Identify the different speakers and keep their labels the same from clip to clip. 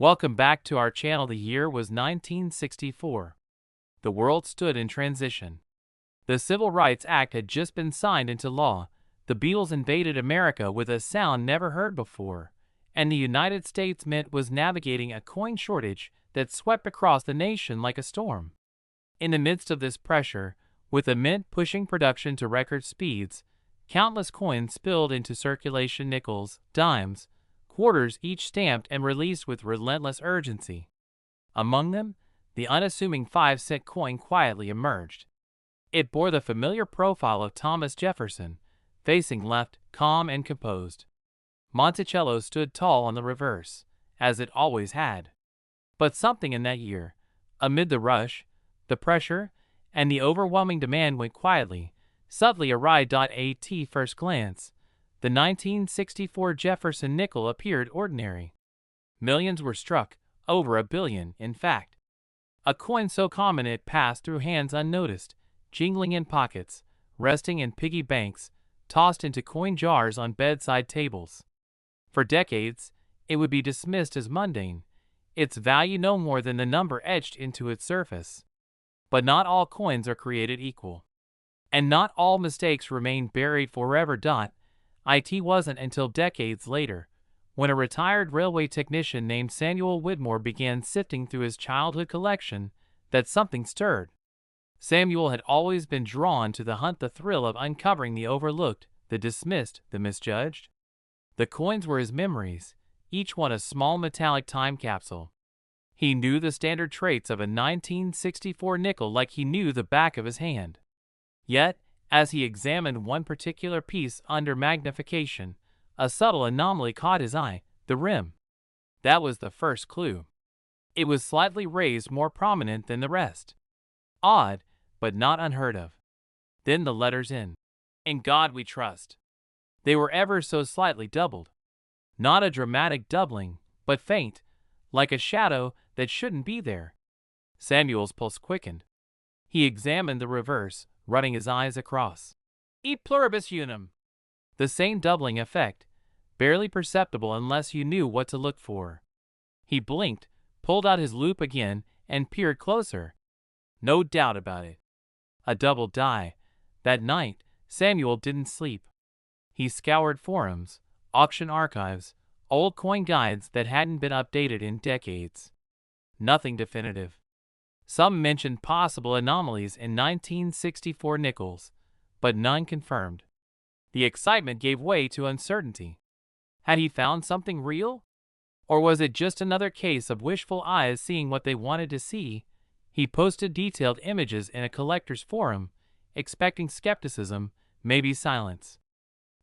Speaker 1: Welcome back to our channel. The year was 1964. The world stood in transition. The Civil Rights Act had just been signed into law, the Beatles invaded America with a sound never heard before, and the United States Mint was navigating a coin shortage that swept across the nation like a storm. In the midst of this pressure, with the Mint pushing production to record speeds, countless coins spilled into circulation: nickels, dimes, quarters, each stamped and released with relentless urgency. Among them, the unassuming 5-cent coin quietly emerged. It bore the familiar profile of Thomas Jefferson, facing left, calm and composed. Monticello stood tall on the reverse, as it always had. But something in that year, amid the rush, the pressure, and the overwhelming demand, went quietly, subtly awry. At first glance, the 1964 Jefferson nickel appeared ordinary. Millions were struck, over $1 billion, in fact. A coin so common it passed through hands unnoticed, jingling in pockets, resting in piggy banks, tossed into coin jars on bedside tables. For decades, it would be dismissed as mundane, its value no more than the number etched into its surface. But not all coins are created equal. And not all mistakes remain buried forever. It wasn't until decades later, when a retired railway technician named Samuel Whitmore began sifting through his childhood collection, that something stirred. Samuel had always been drawn to the hunt, the thrill of uncovering the overlooked, the dismissed, the misjudged. The coins were his memories, each one a small metallic time capsule. He knew the standard traits of a 1964 nickel like he knew the back of his hand. Yet, as he examined one particular piece under magnification, a subtle anomaly caught his eye: the rim. That was the first clue. It was slightly raised, more prominent than the rest. Odd, but not unheard of. Then the letters "In God We Trust." They were ever so slightly doubled. Not a dramatic doubling, but faint, like a shadow that shouldn't be there. Samuel's pulse quickened. He examined the reverse, running his eyes across. E pluribus unum. The same doubling effect, barely perceptible unless you knew what to look for. He blinked, pulled out his loupe again, and peered closer. No doubt about it. A double die. That night, Samuel didn't sleep. He scoured forums, auction archives, old coin guides that hadn't been updated in decades. Nothing definitive. Some mentioned possible anomalies in 1964 nickels, but none confirmed. The excitement gave way to uncertainty. Had he found something real? Or was it just another case of wishful eyes seeing what they wanted to see? He posted detailed images in a collector's forum, expecting skepticism, maybe silence.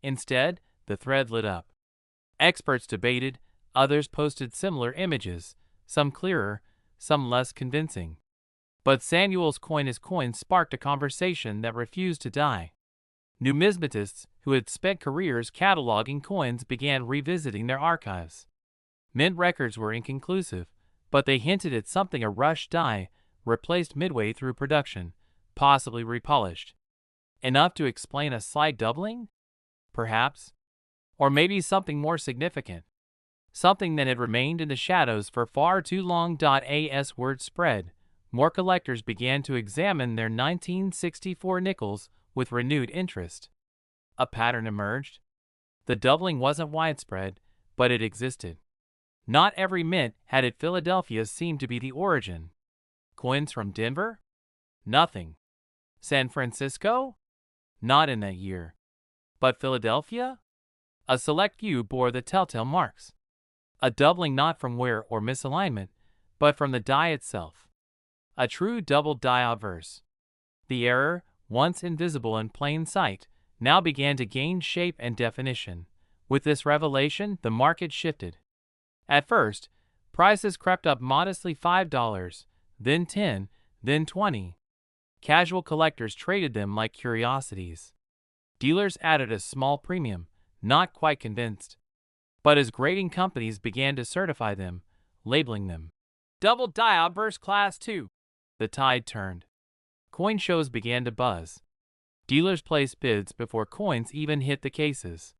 Speaker 1: Instead, the thread lit up. Experts debated, others posted similar images, some clearer, some less convincing. But Samuel's coin sparked a conversation that refused to die. Numismatists who had spent careers cataloging coins began revisiting their archives. Mint records were inconclusive, but they hinted at something: a rush die, replaced midway through production, possibly repolished. Enough to explain a slight doubling? Perhaps. Or maybe something more significant. Something that had remained in the shadows for far too long. As word spread, more collectors began to examine their 1964 nickels with renewed interest. A pattern emerged. The doubling wasn't widespread, but it existed. Not every mint had it. Philadelphia seemed to be the origin. Coins from Denver? Nothing. San Francisco? Not in that year. But Philadelphia? A select few bore the telltale marks. A doubling not from wear or misalignment, but from the die itself. A true doubled die obverse. The error, once invisible in plain sight, now began to gain shape and definition. With this revelation, the market shifted. At first, prices crept up modestly: $5, then $10, then $20. Casual collectors traded them like curiosities. Dealers added a small premium, not quite convinced. But as grading companies began to certify them, labeling them Doubled Die Obverse Class 2, the tide turned. Coin shows began to buzz. Dealers placed bids before coins even hit the cases.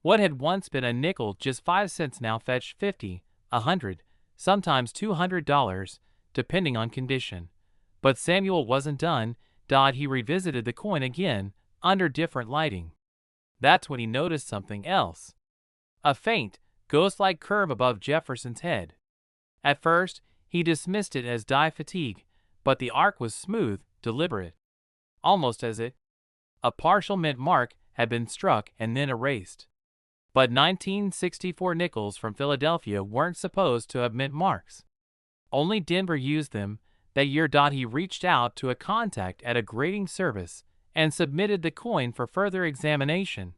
Speaker 1: What had once been a nickel, just 5 cents, now fetched 50, 100, sometimes $200, depending on condition. But Samuel wasn't done. He revisited the coin again, under different lighting. That's when he noticed something else. A faint, ghost-like curve above Jefferson's head. At first, he dismissed it as die fatigue, but the arc was smooth, deliberate. Almost as if a partial mint mark had been struck and then erased. But 1964 nickels from Philadelphia weren't supposed to have mint marks. Only Denver used them. That year, he reached out to a contact at a grading service and submitted the coin for further examination.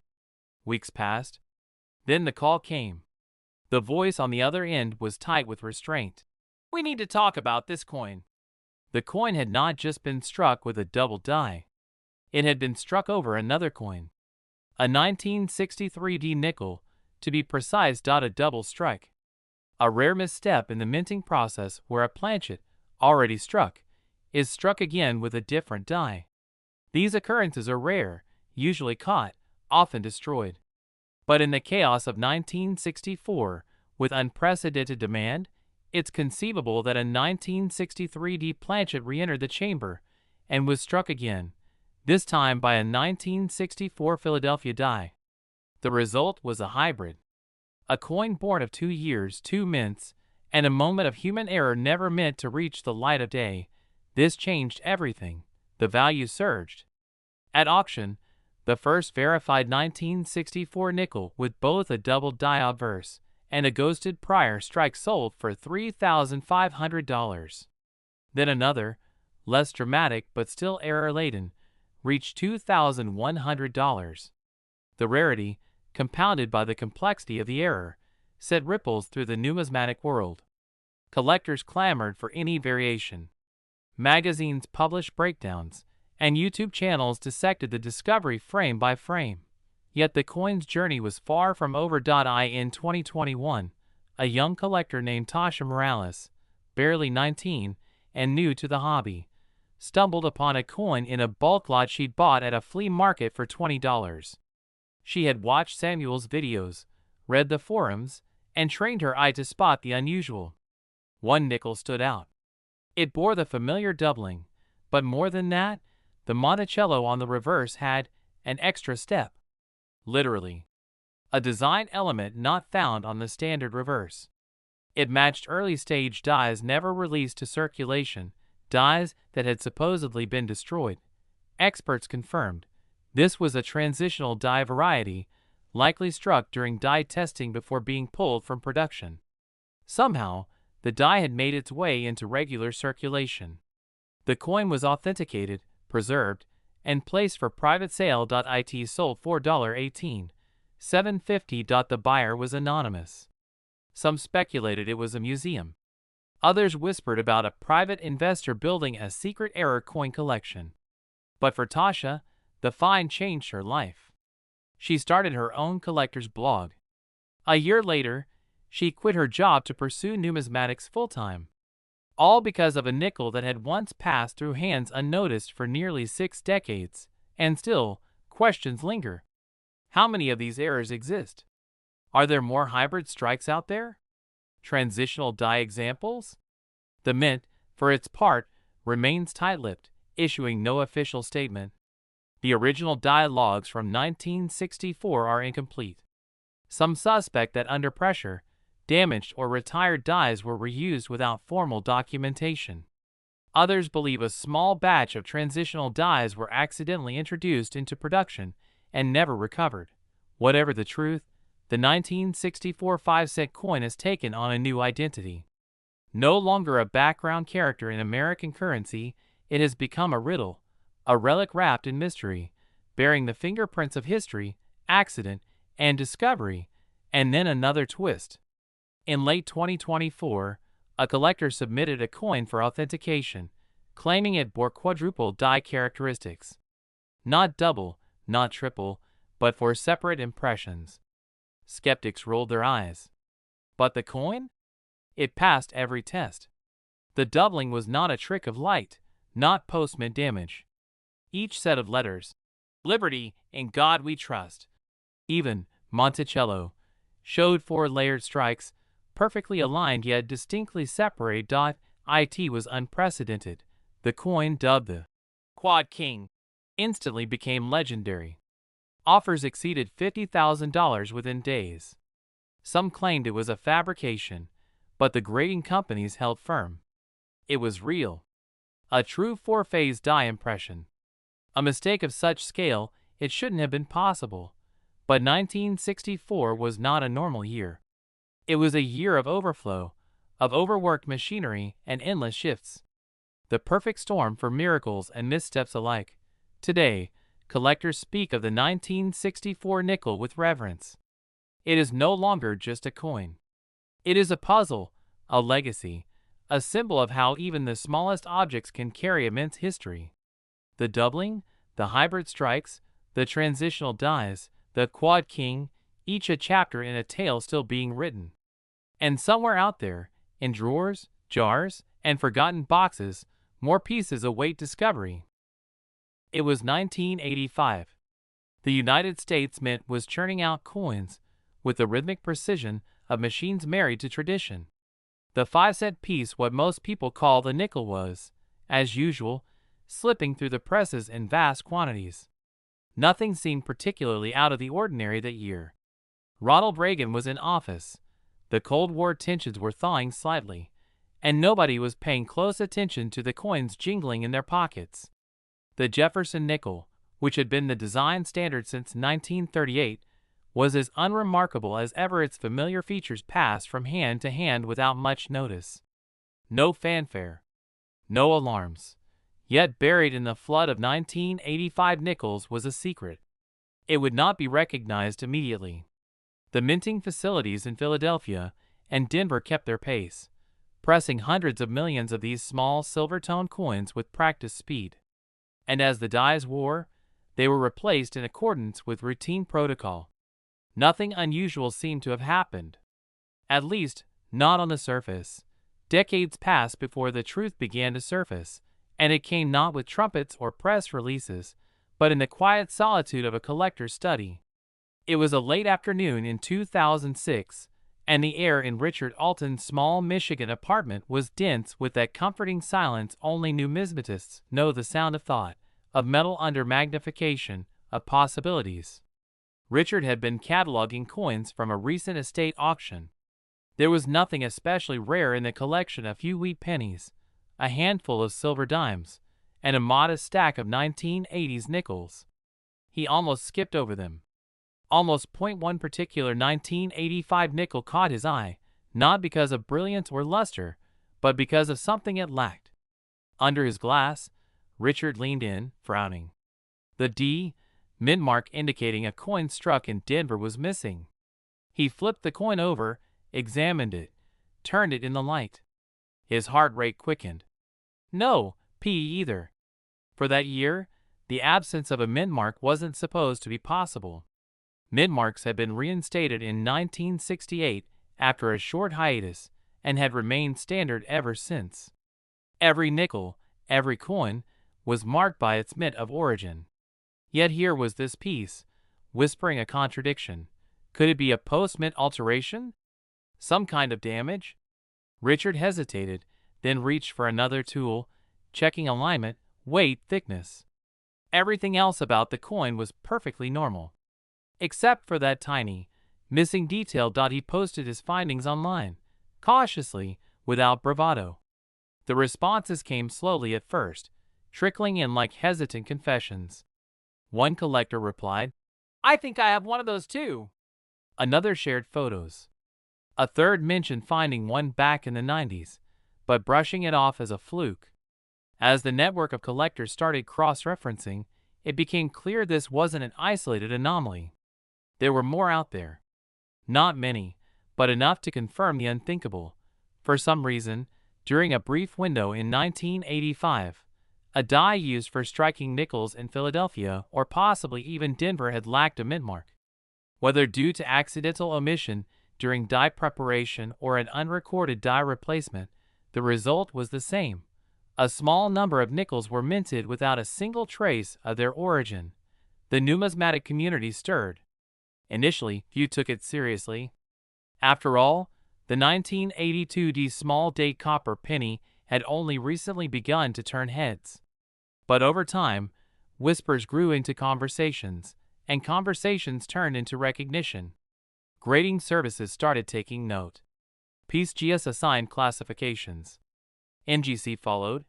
Speaker 1: Weeks passed. Then the call came. The voice on the other end was tight with restraint. "We need to talk about this coin." The coin had not just been struck with a double die. It had been struck over another coin. A 1963 nickel, to be precise. A double strike. A rare misstep in the minting process where a planchet, already struck, is struck again with a different die. These occurrences are rare, usually caught, often destroyed. But in the chaos of 1964, with unprecedented demand, it's conceivable that a 1963 planchet re-entered the chamber and was struck again, this time by a 1964 Philadelphia die. The result was a hybrid. A coin born of 2 years, 2 mints, and a moment of human error never meant to reach the light of day. This changed everything. The value surged. At auction, the first verified 1964 nickel with both a doubled die obverse and a ghosted prior strike sold for $3,500. Then another, less dramatic but still error-laden, reached $2,100. The rarity, compounded by the complexity of the error, set ripples through the numismatic world. Collectors clamored for any variation. Magazines published breakdowns, and YouTube channels dissected the discovery frame by frame. Yet the coin's journey was far from over. In 2021, a young collector named Tasha Morales, barely 19 and new to the hobby, stumbled upon a coin in a bulk lot she'd bought at a flea market for $20. She had watched Samuel's videos, read the forums, and trained her eye to spot the unusual. One nickel stood out. It bore the familiar doubling, but more than that, the Monticello on the reverse had an extra step. Literally. A design element not found on the standard reverse. It matched early-stage dies never released to circulation, dies that had supposedly been destroyed. Experts confirmed this was a transitional die variety, likely struck during die testing before being pulled from production. Somehow, the die had made its way into regular circulation. The coin was authenticated, preserved, and placed for private sale. It sold for $18,750. The buyer was anonymous. Some speculated it was a museum. Others whispered about a private investor building a secret error coin collection. But for Tasha, the find changed her life. She started her own collector's blog. A year later, she quit her job to pursue numismatics full-time. All because of a nickel that had once passed through hands unnoticed for nearly 6 decades, and still, questions linger. How many of these errors exist? Are there more hybrid strikes out there? Transitional die examples? The Mint, for its part, remains tight-lipped, issuing no official statement. The original die logs from 1964 are incomplete. Some suspect that under pressure, damaged or retired dies were reused without formal documentation. Others believe a small batch of transitional dies were accidentally introduced into production and never recovered. Whatever the truth, the 1964 5-cent coin has taken on a new identity. No longer a background character in American currency, it has become a riddle, a relic wrapped in mystery, bearing the fingerprints of history, accident, and discovery, and then another twist. In late 2024, a collector submitted a coin for authentication, claiming it bore quadruple die characteristics. Not double, not triple, but 4 separate impressions. Skeptics rolled their eyes. But the coin? It passed every test. The doubling was not a trick of light, not post-mint damage. Each set of letters, "Liberty, in God we trust," even Monticello, showed 4 layered strikes, perfectly aligned yet distinctly separated. It was unprecedented. The coin, dubbed the Quad King, instantly became legendary. Offers exceeded $50,000 within days. Some claimed it was a fabrication, but the grading companies held firm. It was real. A true four-phase die impression. A mistake of such scale, it shouldn't have been possible. But 1964 was not a normal year. It was a year of overflow, of overworked machinery and endless shifts. The perfect storm for miracles and missteps alike. Today, collectors speak of the 1964 nickel with reverence. It is no longer just a coin. It is a puzzle, a legacy, a symbol of how even the smallest objects can carry immense history. The doubling, the hybrid strikes, the transitional dies, the Quad King, each a chapter in a tale still being written. And somewhere out there, in drawers, jars, and forgotten boxes, more pieces await discovery. It was 1985. The United States Mint was churning out coins with the rhythmic precision of machines married to tradition. The 5-cent piece, what most people call the nickel, was, as usual, slipping through the presses in vast quantities. Nothing seemed particularly out of the ordinary that year. Ronald Reagan was in office. The Cold War tensions were thawing slightly, and nobody was paying close attention to the coins jingling in their pockets. The Jefferson nickel, which had been the design standard since 1938, was as unremarkable as ever. Its familiar features passed from hand to hand without much notice. No fanfare. No alarms. Yet buried in the flood of 1985 nickels was a secret. It would not be recognized immediately. The minting facilities in Philadelphia and Denver kept their pace, pressing hundreds of millions of these small silver-toned coins with practiced speed. And as the dies wore, they were replaced in accordance with routine protocol. Nothing unusual seemed to have happened. At least, not on the surface. Decades passed before the truth began to surface, and it came not with trumpets or press releases, but in the quiet solitude of a collector's study. It was a late afternoon in 2006, and the air in Richard Alton's small Michigan apartment was dense with that comforting silence only numismatists know, the sound of thought, of metal under magnification, of possibilities. Richard had been cataloging coins from a recent estate auction. There was nothing especially rare in the collection: a few wheat pennies, a handful of silver dimes, and a modest stack of 1980s nickels. He almost skipped over them. Almost. One particular 1985 nickel caught his eye, not because of brilliance or luster, but because of something it lacked. Under his glass, Richard leaned in, frowning. The D mint mark indicating a coin struck in Denver was missing. He flipped the coin over, examined it, turned it in the light. His heart rate quickened. No P either. For that year, the absence of a mint mark wasn't supposed to be possible. Mint marks had been reinstated in 1968 after a short hiatus and had remained standard ever since. Every nickel, every coin, was marked by its mint of origin. Yet here was this piece, whispering a contradiction. Could it be a post-mint alteration? Some kind of damage? Richard hesitated, then reached for another tool, checking alignment, weight, thickness. Everything else about the coin was perfectly normal, except for that tiny, missing detail. He posted his findings online, cautiously, without bravado. The responses came slowly at first, trickling in like hesitant confessions. One collector replied, "I think I have one of those too." Another shared photos. A third mentioned finding one back in the 90s, but brushing it off as a fluke. As the network of collectors started cross-referencing, it became clear this wasn't an isolated anomaly. There were more out there. Not many, but enough to confirm the unthinkable. For some reason, during a brief window in 1985, a die used for striking nickels in Philadelphia or possibly even Denver had lacked a mint mark. Whether due to accidental omission during die preparation or an unrecorded die replacement, the result was the same. A small number of nickels were minted without a single trace of their origin. The numismatic community stirred. Initially, few took it seriously. After all, The 1982 small date copper penny had only recently begun to turn heads. But over time, whispers grew into conversations, and conversations turned into recognition. Grading services started taking note. PCGS assigned classifications. NGC followed.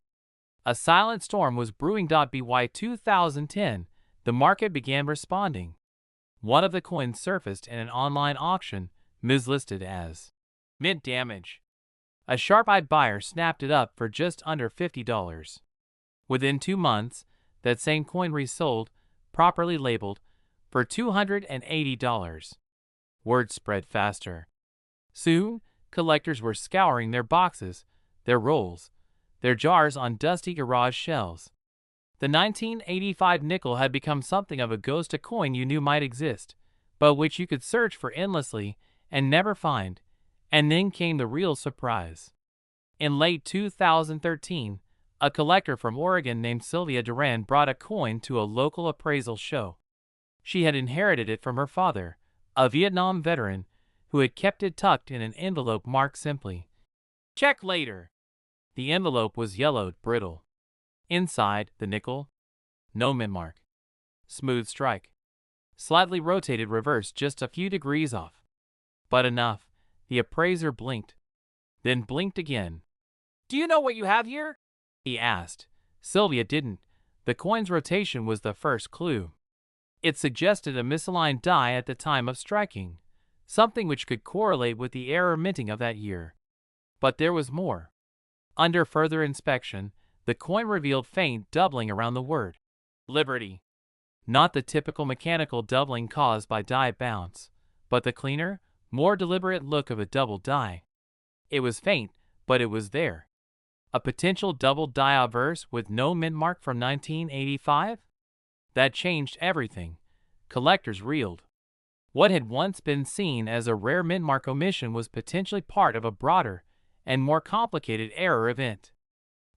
Speaker 1: A silent storm was brewing. By 2010, the market began responding. One of the coins surfaced in an online auction, mislisted as mint damage. A sharp-eyed buyer snapped it up for just under $50. Within 2 months, that same coin resold, properly labeled, for $280. Word spread faster. Soon, collectors were scouring their boxes, their rolls, their jars on dusty garage shelves. The 1985 nickel had become something of a ghost, a coin you knew might exist, but which you could search for endlessly and never find. And then came the real surprise. In late 2013, a collector from Oregon named Sylvia Duran brought a coin to a local appraisal show. She had inherited it from her father, a Vietnam veteran, who had kept it tucked in an envelope marked simply, "Check later." The envelope was yellowed, brittle. Inside, the nickel. No mint mark. Smooth strike. Slightly rotated reverse just a few degrees off. But enough. The appraiser blinked. Then blinked again. "Do you know what you have here?" he asked. Sylvia didn't. The coin's rotation was the first clue. It suggested a misaligned die at the time of striking, something which could correlate with the error minting of that year. But there was more. Under further inspection, the coin revealed faint doubling around the word Liberty. Not the typical mechanical doubling caused by die bounce, but the cleaner, more deliberate look of a double die. It was faint, but it was there. A potential doubled die obverse with no mint mark from 1985? That changed everything. Collectors reeled. What had once been seen as a rare mint mark omission was potentially part of a broader and more complicated error event.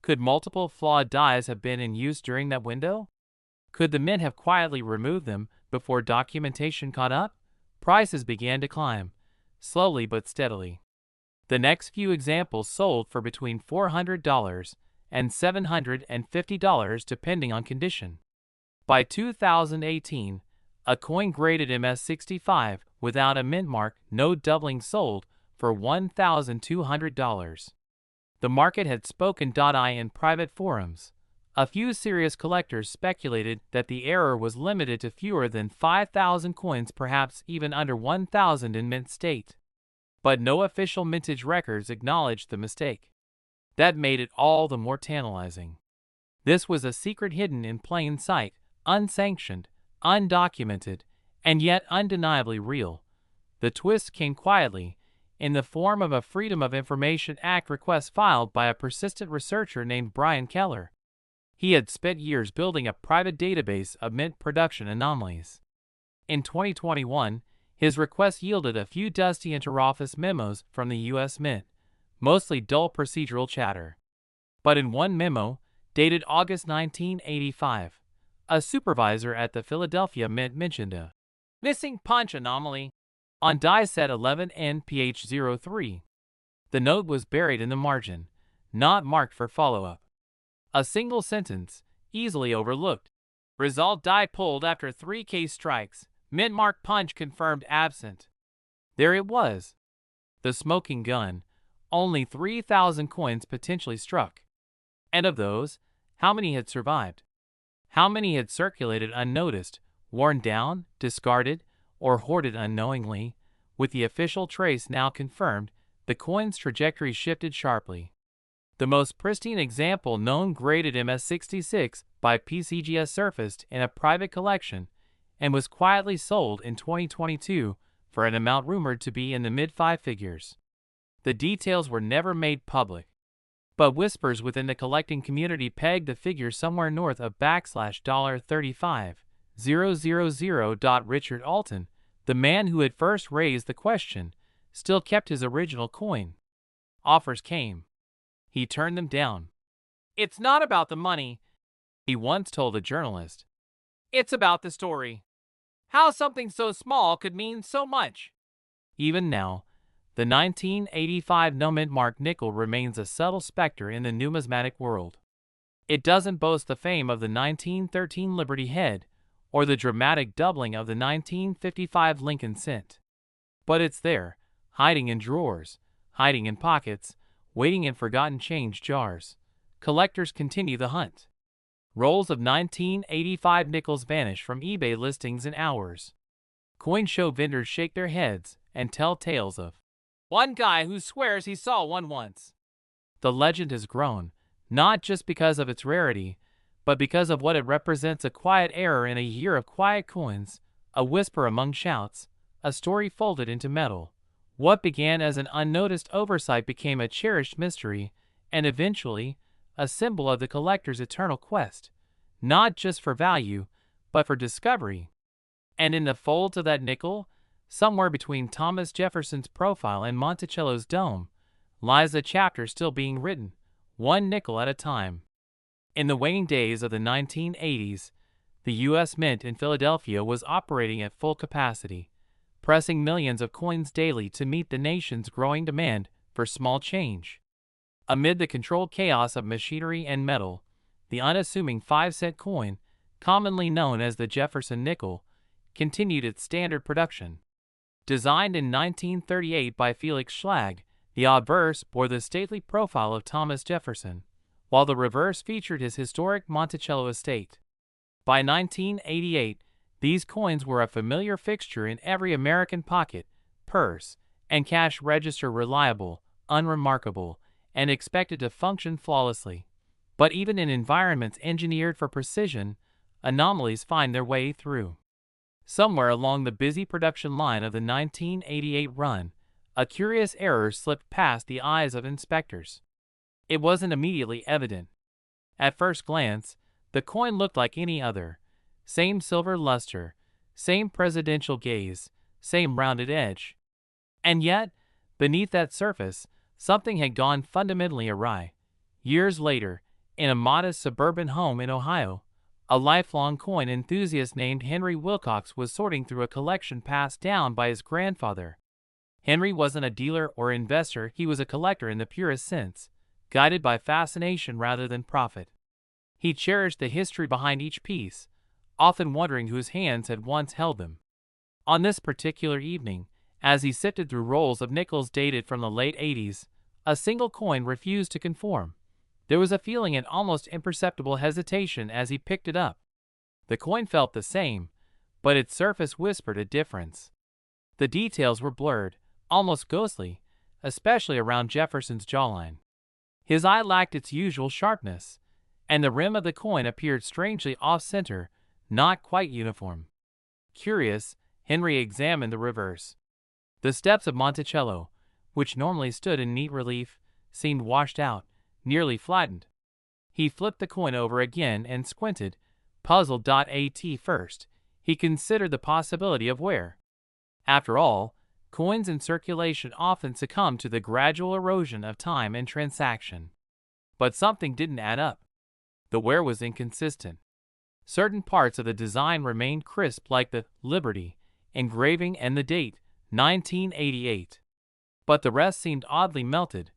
Speaker 1: Could multiple flawed dies have been in use during that window? Could the mint have quietly removed them before documentation caught up? Prices began to climb, slowly but steadily. The next few examples sold for between $400 and $750 depending on condition. By 2018, a coin graded MS65 without a mint mark, no doubling, sold for $1,200. The market had spoken. In private forums, a few serious collectors speculated that the error was limited to fewer than 5,000 coins, perhaps even under 1,000 in mint state. But no official mintage records acknowledged the mistake. That made it all the more tantalizing. This was a secret hidden in plain sight, unsanctioned, undocumented, and yet undeniably real. The twist came quietly, in the form of a Freedom of Information Act request filed by a persistent researcher named Brian Keller. He had spent years building a private database of mint production anomalies. In 2021, his request yielded a few dusty interoffice memos from the U.S. Mint, mostly dull procedural chatter. But in one memo, dated August 1985, a supervisor at the Philadelphia Mint mentioned a missing punch anomaly on die set 11NPH03. The note was buried in the margin, not marked for follow-up. A single sentence, easily overlooked. Result: die pulled after 3K strikes. Mint mark punch confirmed absent. There it was. The smoking gun. Only 3,000 coins potentially struck. And of those, how many had survived? How many had circulated unnoticed, worn down, discarded, or hoarded unknowingly? With the official trace now confirmed, the coin's trajectory shifted sharply. The most pristine example known, graded MS66 by PCGS, surfaced in a private collection and was quietly sold in 2022 for an amount rumored to be in the mid-five figures. The details were never made public, but whispers within the collecting community pegged the figure somewhere north of $$35,000. Richard Alton, the man who had first raised the question, still kept his original coin. Offers came. He turned them down. "It's not about the money," he once told a journalist. "It's about the story. How something so small could mean so much." Even now, The 1985 no-mint mark nickel remains a subtle specter in the numismatic world. It doesn't boast the fame of the 1913 Liberty Head or the dramatic doubling of the 1955 Lincoln cent. But it's there, hiding in drawers, hiding in pockets, waiting in forgotten change jars. Collectors continue the hunt. Rolls of 1985 nickels vanish from eBay listings in hours. Coin show vendors shake their heads and tell tales of one guy who swears he saw one once. The legend has grown, not just because of its rarity, but because of what it represents: a quiet error in a year of quiet coins, a whisper among shouts, a story folded into metal. What began as an unnoticed oversight became a cherished mystery, and eventually, a symbol of the collector's eternal quest, not just for value, but for discovery. And in the folds of that nickel, somewhere between Thomas Jefferson's profile and Monticello's dome, lies a chapter still being written, one nickel at a time. In the waning days of the 1980s, the U.S. Mint in Philadelphia was operating at full capacity, pressing millions of coins daily to meet the nation's growing demand for small change. Amid the controlled chaos of machinery and metal, the unassuming 5-cent coin, commonly known as the Jefferson nickel, continued its standard production. Designed in 1938 by Felix Schlag, the obverse bore the stately profile of Thomas Jefferson, while the reverse featured his historic Monticello estate. By 1988, these coins were a familiar fixture in every American pocket, purse, and cash register, reliable, unremarkable, and expected to function flawlessly. But even in environments engineered for precision, anomalies find their way through. Somewhere along the busy production line of the 1988 run, a curious error slipped past the eyes of inspectors. It wasn't immediately evident. At first glance, the coin looked like any other. Same silver luster, same presidential gaze, same rounded edge. And yet, beneath that surface, something had gone fundamentally awry. Years later, in a modest suburban home in Ohio, a lifelong coin enthusiast named Henry Wilcox was sorting through a collection passed down by his grandfather. Henry wasn't a dealer or investor, he was a collector in the purest sense, guided by fascination rather than profit. He cherished the history behind each piece, often wondering whose hands had once held them. On this particular evening, as he sifted through rolls of nickels dated from the late 80s, a single coin refused to conform. There was a feeling an almost imperceptible hesitation as he picked it up. The coin felt the same, but its surface whispered a difference. The details were blurred, almost ghostly, especially around Jefferson's jawline. His eye lacked its usual sharpness, and the rim of the coin appeared strangely off-center, not quite uniform. Curious, Henry examined the reverse. The steps of Monticello, which normally stood in neat relief, seemed washed out, nearly flattened. He flipped the coin over again and squinted, puzzled. At first, he considered the possibility of wear. After all, coins in circulation often succumb to the gradual erosion of time and transaction. But something didn't add up. The wear was inconsistent. Certain parts of the design remained crisp, like the Liberty engraving and the date, 1988. But the rest seemed oddly melted,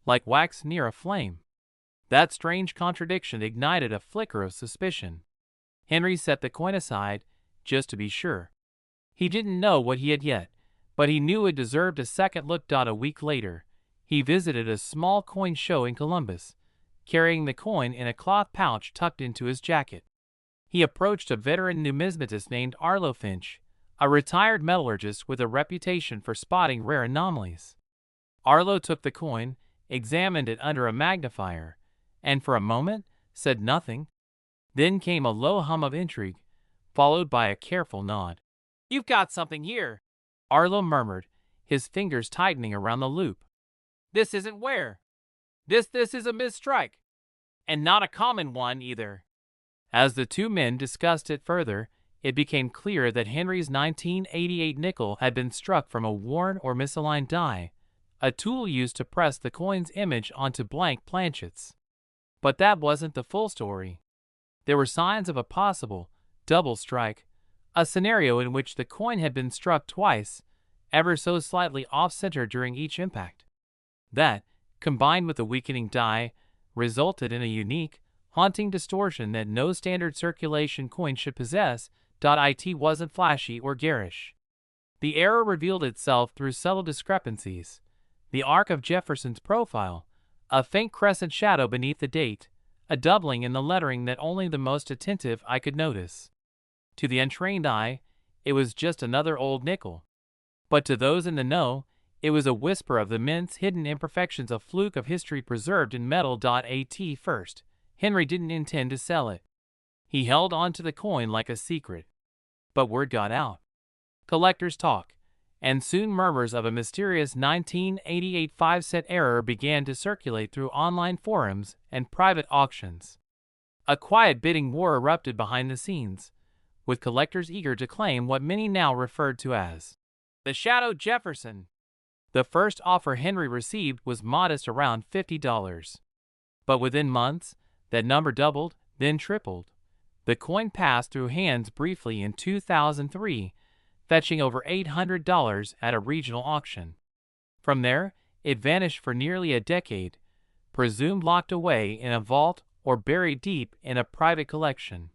Speaker 1: like wax near a flame. That strange contradiction ignited a flicker of suspicion. Henry set the coin aside, just to be sure. He didn't know what he had yet, but he knew it deserved a second look. A week later, he visited a small coin show in Columbus, carrying the coin in a cloth pouch tucked into his jacket. He approached a veteran numismatist named Arlo Finch, a retired metallurgist with a reputation for spotting rare anomalies. Arlo took the coin, examined it under a magnifier, and for a moment said nothing. Then came a low hum of intrigue, followed by a careful nod. "You've got something here," Arlo murmured, his fingers tightening around the loop. "This isn't wear. This is a mistrike. And not a common one either." As the two men discussed it further, it became clear that Henry's 1988 nickel had been struck from a worn or misaligned die, a tool used to press the coin's image onto blank planchets. But that wasn't the full story. There were signs of a possible double strike, a scenario in which the coin had been struck twice, ever so slightly off-center during each impact. That, combined with the weakening die, resulted in a unique, haunting distortion that no standard circulation coin should possess. It wasn't flashy or garish. The error revealed itself through subtle discrepancies. The arc of Jefferson's profile, a faint crescent shadow beneath the date, a doubling in the lettering that only the most attentive eye could notice. To the untrained eye, it was just another old nickel. But to those in the know, it was a whisper of the mint's hidden imperfections, a fluke of history preserved in metal. At first, Henry didn't intend to sell it. He held on to the coin like a secret. But word got out. Collectors talk, and soon murmurs of a mysterious 1988 5-cent error began to circulate through online forums and private auctions. A quiet bidding war erupted behind the scenes, with collectors eager to claim what many now referred to as the Shadow Jefferson. The first offer Henry received was modest, around $50. But within months, that number doubled, then tripled. The coin passed through hands briefly in 2003, fetching over $800 at a regional auction. From there, it vanished for nearly a decade, presumed locked away in a vault or buried deep in a private collection.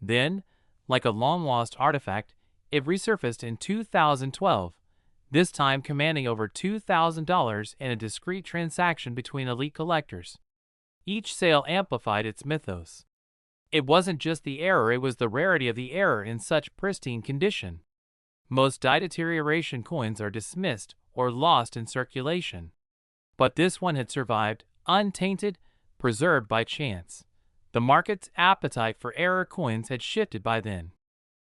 Speaker 1: Then, like a long-lost artifact, it resurfaced in 2012, this time commanding over $2,000 in a discreet transaction between elite collectors. Each sale amplified its mythos. It wasn't just the error, it was the rarity of the error in such pristine condition. Most die deterioration coins are dismissed or lost in circulation. But this one had survived, untainted, preserved by chance. The market's appetite for error coins had shifted by then.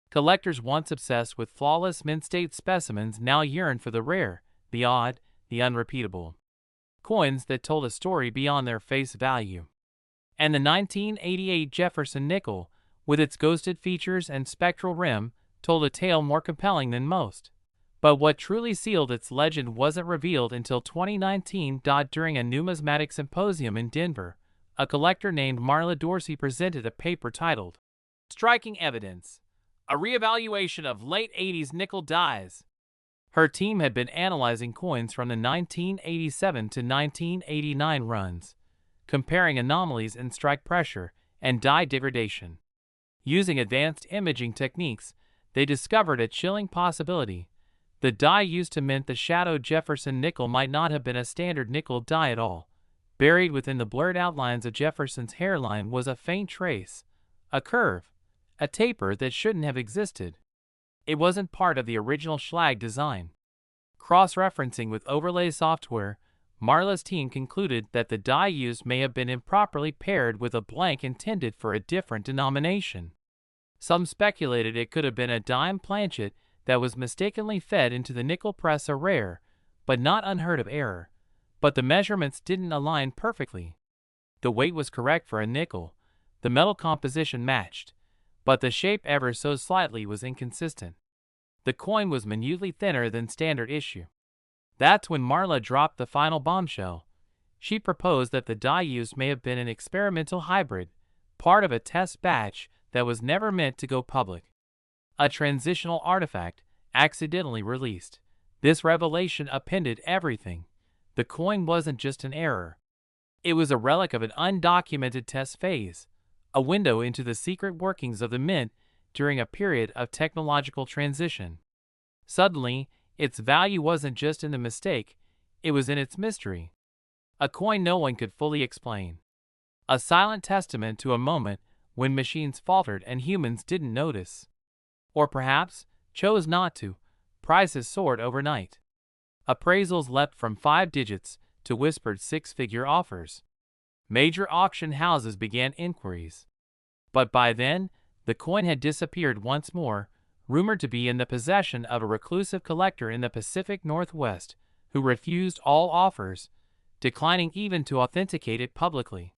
Speaker 1: Collectors once obsessed with flawless mint-state specimens now yearned for the rare, the odd, the unrepeatable. Coins that told a story beyond their face value. And the 1988 Jefferson nickel, with its ghosted features and spectral rim, told a tale more compelling than most. But what truly sealed its legend wasn't revealed until 2019. During a numismatic symposium in Denver, a collector named Marla Dorsey presented a paper titled Striking Evidence: A Reevaluation of Late 80s Nickel Dies. Her team had been analyzing coins from the 1987 to 1989 runs, comparing anomalies in strike pressure and die degradation. Using advanced imaging techniques, they discovered a chilling possibility. The die used to mint the Shadow Jefferson nickel might not have been a standard nickel die at all. Buried within the blurred outlines of Jefferson's hairline was a faint trace, a curve, a taper that shouldn't have existed. It wasn't part of the original Schlag design. Cross-referencing with overlay software, Marla's team concluded that the die used may have been improperly paired with a blank intended for a different denomination. Some speculated it could have been a dime planchet that was mistakenly fed into the nickel press, a rare, but not unheard of error. But the measurements didn't align perfectly. The weight was correct for a nickel, the metal composition matched, but the shape ever so slightly was inconsistent. The coin was minutely thinner than standard issue. That's when Marla dropped the final bombshell. She proposed that the die used may have been an experimental hybrid, part of a test batch that was never meant to go public. A transitional artifact, accidentally released. This revelation upended everything. The coin wasn't just an error. It was a relic of an undocumented test phase, a window into the secret workings of the mint during a period of technological transition. Suddenly, its value wasn't just in the mistake, it was in its mystery. A coin no one could fully explain. A silent testament to a moment when machines faltered and humans didn't notice. Or perhaps, chose not to. Prices soared overnight. Appraisals leapt from 5 digits to whispered 6-figure offers. Major auction houses began inquiries. But by then, the coin had disappeared once more, rumored to be in the possession of a reclusive collector in the Pacific Northwest who refused all offers, declining even to authenticate it publicly.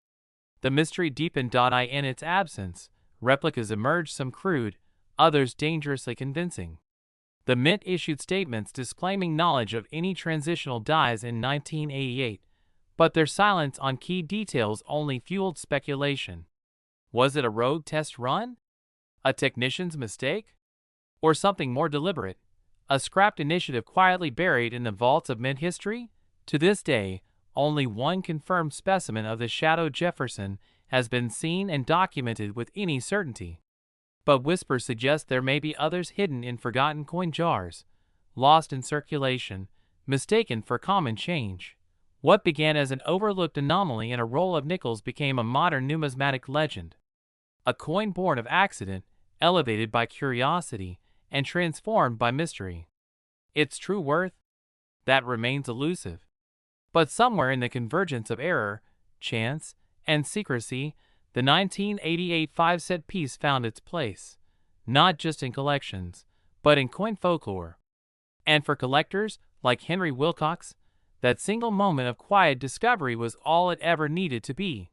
Speaker 1: The mystery deepened. In its absence, replicas emerged, some crude, others dangerously convincing. The mint issued statements disclaiming knowledge of any transitional dies in 1988, but their silence on key details only fueled speculation. Was it a rogue test run? A technician's mistake? Or something more deliberate? a scrapped initiative quietly buried in the vaults of mid-history? To this day, only one confirmed specimen of the Shadow Jefferson has been seen and documented with any certainty. But whispers suggest there may be others hidden in forgotten coin jars, lost in circulation, mistaken for common change. What began as an overlooked anomaly in a roll of nickels became a modern numismatic legend. A coin born of accident, elevated by curiosity, and transformed by mystery. Its true worth? That remains elusive. But somewhere in the convergence of error, chance, and secrecy, the 1988 five-set piece found its place, not just in collections, but in coin folklore. And for collectors like Henry Wilcox, that single moment of quiet discovery was all it ever needed to be.